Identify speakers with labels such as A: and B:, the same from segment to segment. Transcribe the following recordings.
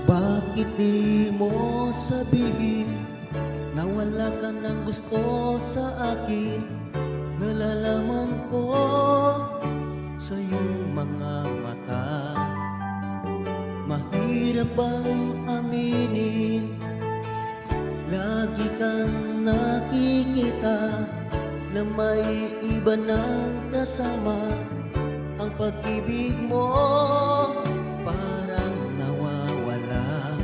A: Bakit di mo sabihin na wala ka ng gusto sa akin? Nalalaman ko sa iyong mga mata. Mahirap bang aminin, lagi kang nakikita na may iba nang kasama. Ang pag-ibig mo parang nawawala.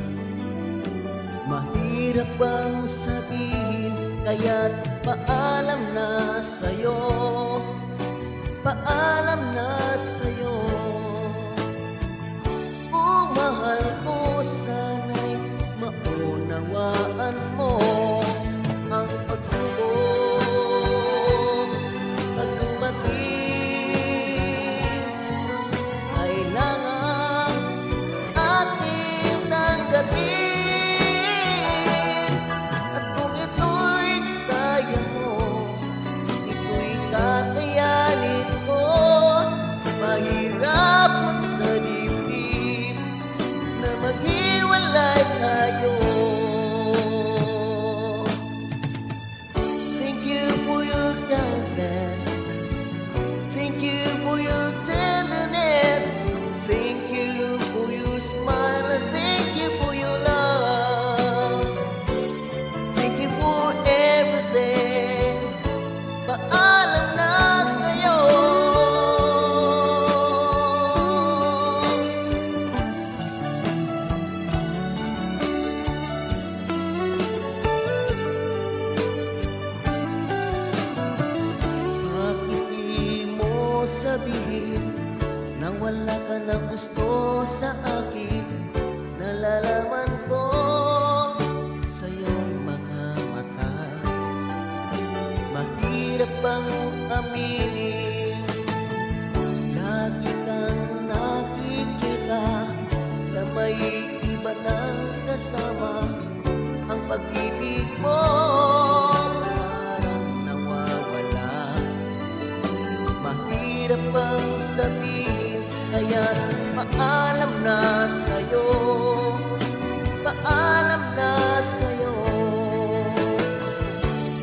A: Mahirap bang sabihin, kaya't paalam na sa'yo, paalam na sa'yo. Kung mahal ko, sana'y maunawaan mo ang pagsubok at dumating. Kailangan ating tanggapin, at kung ito'y kaya mo, ito'y kakayanin ko. Mahirap man sa dibdib na maghiwalay tayo. Thank you for your kindness, thank you for your tenderness, thank you for your smile, and thank you for your love. Thank you for everything. Paalam na sa'yo. Bakit di mo sabihin na wala ka ng gusto sa akin? Nalalaman ko sa iyong mga mata. Mahirap bang aminin, lagi kang nakikita na may iba nang kasama. Ang pag-ibig mo parang nawawala. Mahirap bang sabihin, kaya't paalam na sa'yo, paalam na sa'yo.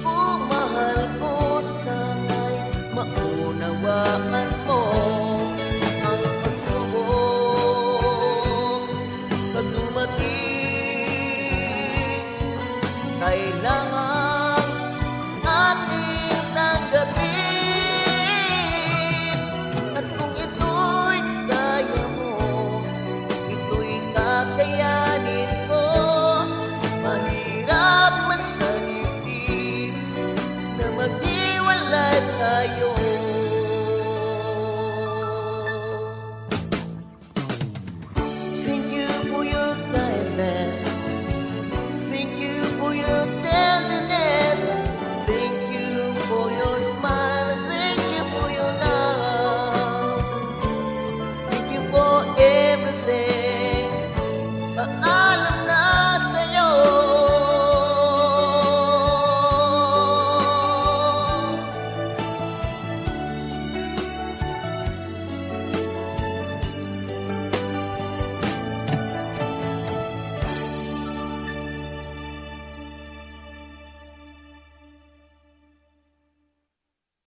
A: Kung mahal ko, sana'y maunawaan mo ang pagsubok pag dumating. Kailangan ating tanggapin, at kung ito'y kaya mo, ito'y kakayanin